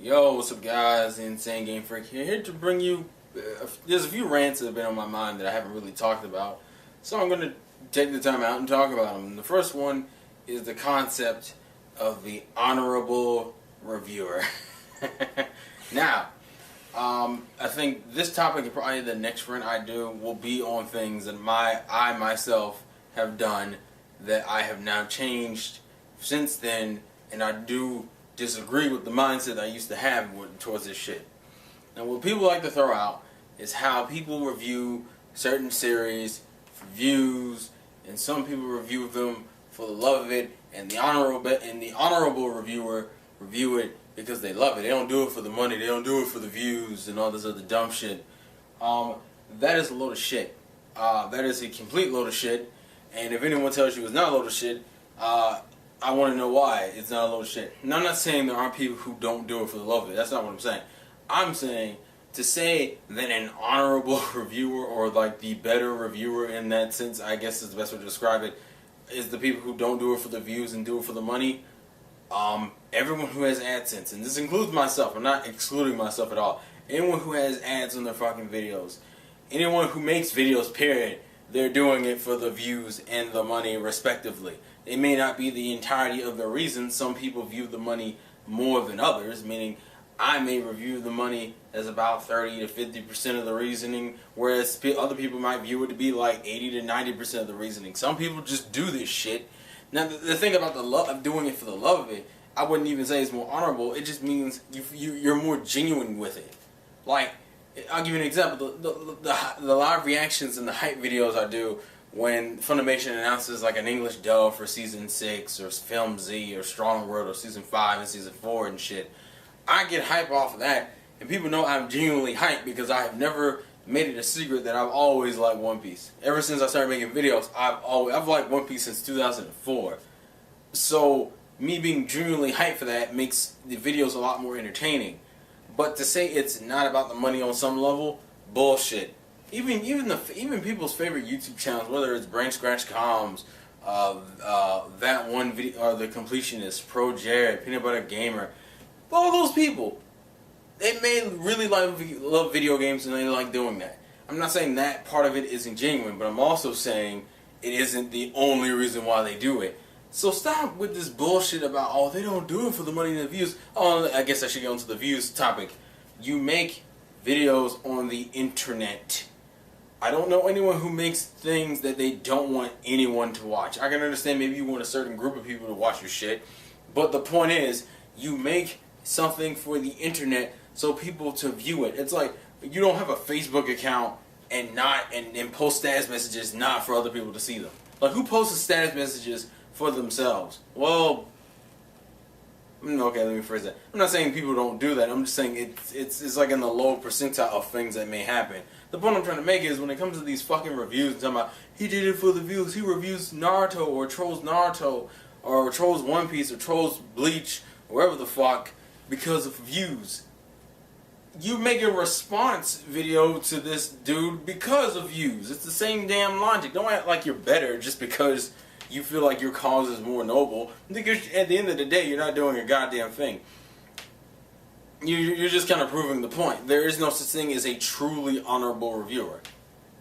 Yo, what's up guys, the Insane Game Freak here to bring you, there's a few rants that have been on my mind that I haven't really talked about, so I'm going to take the time out and talk about them. The first one is the concept of the honorable reviewer. Now, I think this topic and probably the next rant I do will be on things that I myself have done that I have now changed since then, and I do disagree with the mindset I used to have towards this shit. Now, what people like to throw out is how people review certain series for views, and some people review them for the love of it, and the honorable reviewer review it because they love it. They don't do it for the money. They don't do it for the views and all this other dumb shit. That is a load of shit. That is a complete load of shit. And if anyone tells you it's not a load of shit, I want to know why it's not a load of shit. Now, I'm not saying there aren't people who don't do it for the love of it. That's not what I'm saying. I'm saying to say that an honorable reviewer, or like the better reviewer in that sense, I guess is the best way to describe it, is the people who don't do it for the views and do it for the money. Everyone who has AdSense, and this includes myself, I'm not excluding myself at all. Anyone who has ads on their fucking videos, anyone who makes videos, period, they're doing it for the views and the money respectively. It may not be the entirety of the reason. Some people view the money more than others, meaning I may review the money as about 30 to 50% of the reasoning, whereas other people might view it to be like 80 to 90% of the reasoning. Some people just do this shit. Now, the thing about the love of doing it for the love of it, I wouldn't even say it's more honorable. It just means you're more genuine with it. Like, I'll give you an example. The live reactions and the hype videos I do when Funimation announces like an English dub for Season 6 or Film Z or Strong World or Season 5 and Season 4 and shit, I get hype off of that, and people know I'm genuinely hyped because I have never made it a secret that I've always liked One Piece. Ever since I started making videos, I've liked One Piece since 2004. So me being genuinely hyped for that makes the videos a lot more entertaining. But to say it's not about the money on some level, bullshit. Even people's favorite YouTube channels, whether it's Brain Scratch Comms, that one video, or The Completionist, Pro Jared, Peanut Butter Gamer, all those people, they may really love video games and they like doing that. I'm not saying that part of it isn't genuine, but I'm also saying it isn't the only reason why they do it. So stop with this bullshit about, oh, they don't do it for the money and the views. Oh, I guess I should go into the views topic. You make videos on the internet. I don't know anyone who makes things that they don't want anyone to watch. I can understand maybe you want a certain group of people to watch your shit, but the point is, you make something for the internet so people to view it. It's like, you don't have a Facebook account and post status messages not for other people to see them. Like, who posts status messages for themselves? Well, okay, let me phrase that. I'm not saying people don't do that. I'm just saying it's like in the low percentile of things that may happen. The point I'm trying to make is when it comes to these fucking reviews and talking about he did it for the views, he reviews Naruto or trolls One Piece or trolls Bleach or wherever the fuck because of views. You make a response video to this dude because of views. It's the same damn logic. Don't act like you're better just because you feel like your cause is more noble. Because at the end of the day, you're not doing a goddamn thing. You're just kind of proving the point. There is no such thing as a truly honorable reviewer.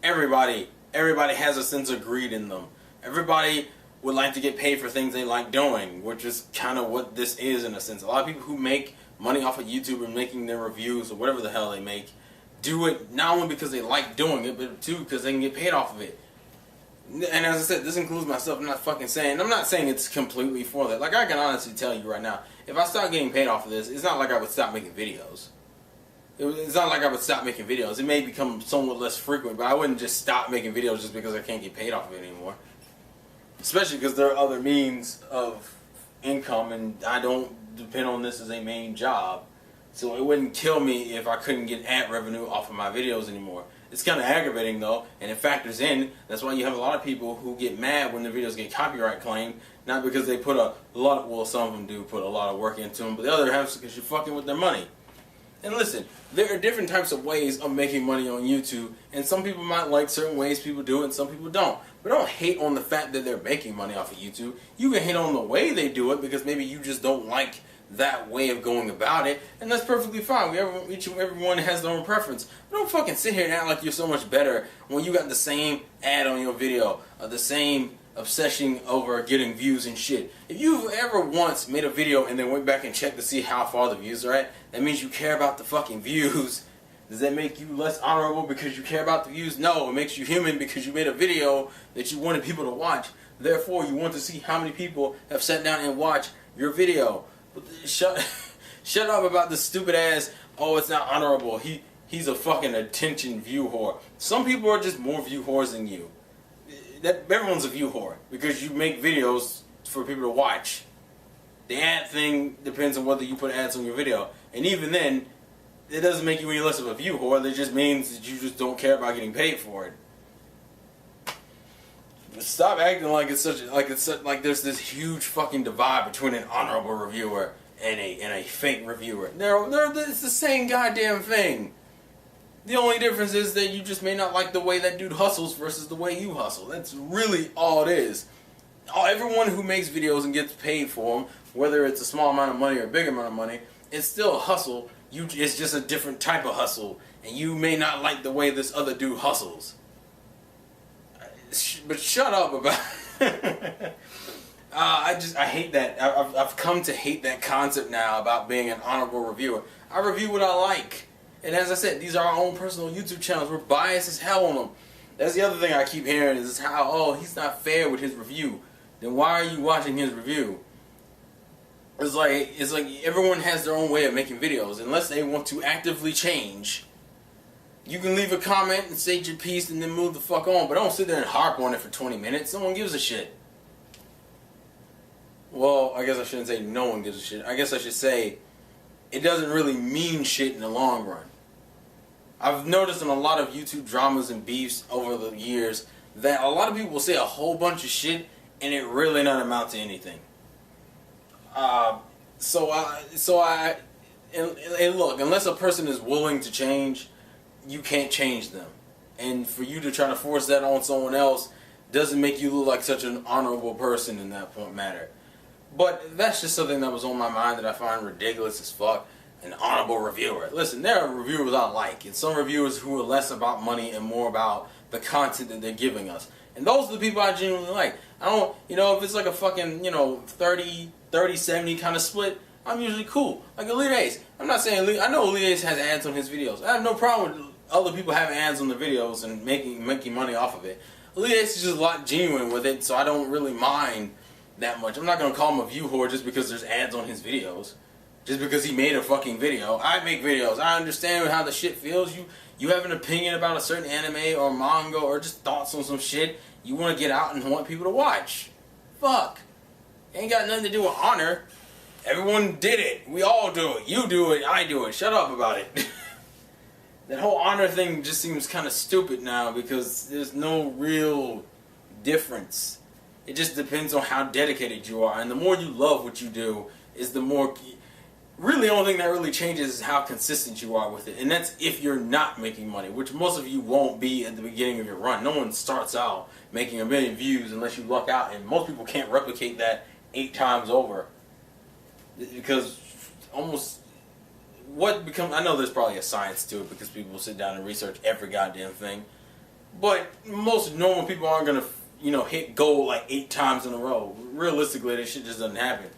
Everybody has a sense of greed in them. Everybody would like to get paid for things they like doing, which is kind of what this is in a sense. A lot of people who make money off of YouTube and making their reviews or whatever the hell they make, do it not only because they like doing it, but too because they can get paid off of it. And as I said, this includes myself. I'm not saying it's completely for that. Like, I can honestly tell you right now, if I start getting paid off of this, it's not like I would stop making videos. It's not like I would stop making videos. It may become somewhat less frequent, but I wouldn't just stop making videos just because I can't get paid off of it anymore. Especially because there are other means of income, and I don't depend on this as a main job. So it wouldn't kill me if I couldn't get ad revenue off of my videos anymore. It's kind of aggravating though, and it factors in. That's why you have a lot of people who get mad when their videos get copyright claimed, not because they put a lot of, well, some of them do put a lot of work into them, but the other half is because you're fucking with their money. And listen, there are different types of ways of making money on YouTube, and some people might like certain ways people do it, and some people don't. But don't hate on the fact that they're making money off of YouTube. You can hate on the way they do it because maybe you just don't like that way of going about it, and that's perfectly fine. Everyone has their own preference. But don't fucking sit here and act like you're so much better when you got the same ad on your video, or the same obsession over getting views and shit. If you've ever once made a video and then went back and checked to see how far the views are at, that means you care about the fucking views. Does that make you less honorable because you care about the views? No, it makes you human because you made a video that you wanted people to watch. Therefore, you want to see how many people have sat down and watched your video. Shut up about the stupid ass, oh, it's not honorable. He's a fucking attention view whore. Some people are just more view whores than you. Everyone's a view whore because you make videos for people to watch. The ad thing depends on whether you put ads on your video. And even then, it doesn't make you any less of a view whore. That just means that you just don't care about getting paid for it. Stop acting like like there's this huge fucking divide between an honorable reviewer and a fake reviewer. It's the same goddamn thing. The only difference is that you just may not like the way that dude hustles versus the way you hustle. That's really all it is. Everyone who makes videos and gets paid for them, whether it's a small amount of money or a big amount of money, it's still a hustle. It's just a different type of hustle, and you may not like the way this other dude hustles. But shut up about I hate that. I've come to hate that concept now about being an honorable reviewer. I review what I like. And as I said, these are our own personal YouTube channels. We're biased as hell on them. That's the other thing I keep hearing is how, oh, he's not fair with his review. Then why are you watching his review? It's like everyone has their own way of making videos. Unless they want to actively change, you can leave a comment and say your piece and then move the fuck on, but don't sit there and harp on it for 20 minutes. No one gives a shit. Well, I guess I shouldn't say no one gives a shit. I guess I should say it doesn't really mean shit in the long run. I've noticed in a lot of YouTube dramas and beefs over the years that a lot of people will say a whole bunch of shit and it really not amount to anything. And look, unless a person is willing to change, you can't change them. And for you to try to force that on someone else doesn't make you look like such an honorable person in that point matter. But that's just something that was on my mind that I find ridiculous as fuck. An honorable reviewer. Listen, there are reviewers I like, and some reviewers who are less about money and more about the content that they're giving us. And those are the people I genuinely like. I don't, if it's like a fucking, 30-70 kind of split, I'm usually cool. Like Elite Ace. I'm not saying I know Elite Ace has ads on his videos. I have no problem with other people having ads on their videos and making money off of it. Elite Ace is just a lot genuine with it, so I don't really mind that much. I'm not going to call him a view whore just because there's ads on his videos. Just because he made a fucking video. I make videos. I understand how the shit feels. You have an opinion about a certain anime or manga or just thoughts on some shit. You want to get out and want people to watch. Fuck. Ain't got nothing to do with honor. Everyone did it. We all do it. You do it. I do it. Shut up about it. That whole honor thing just seems kind of stupid now because there's no real difference. It just depends on how dedicated you are. And the more you love what you do is the more... Really, the only thing that really changes is how consistent you are with it. And that's if you're not making money, which most of you won't be at the beginning of your run. No one starts out making 1 million views unless you luck out. And most people can't replicate that 8 times over. Because almost... I know there's probably a science to it because people sit down and research every goddamn thing. But most normal people aren't going to, hit gold like 8 times in a row. Realistically, that shit just doesn't happen.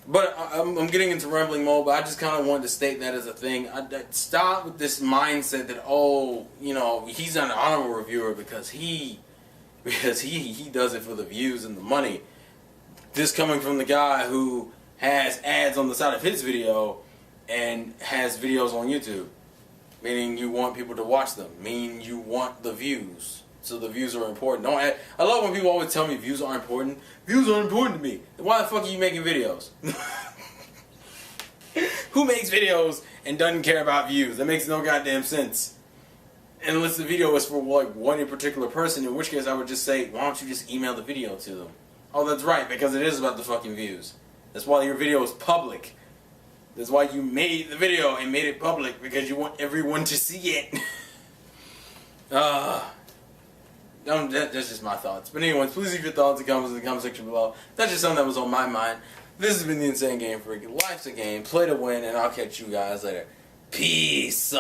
But I'm getting into rambling mode, but I just kind of wanted to state that as a thing. Stop with this mindset that, he's not an honorable reviewer because he does it for the views and the money. This coming from the guy who has ads on the side of his video and has videos on YouTube. Meaning you want people to watch them. Meaning you want the views. So the views are important. I love when people always tell me views aren't important. Views are important to me. Then why the fuck are you making videos? Who makes videos and doesn't care about views? That makes no goddamn sense. Unless the video is for one in particular person, in which case I would just say, why don't you just email the video to them? Oh, that's right, because it is about the fucking views. That's why your video is public. That's why you made the video and made it public, because you want everyone to see it. That's just my thoughts. But anyways, please leave your thoughts and comments in the comment section below. That's just something that was on my mind. This has been the Insane Game Freak. Life's a game. Play to win, and I'll catch you guys later. Peace.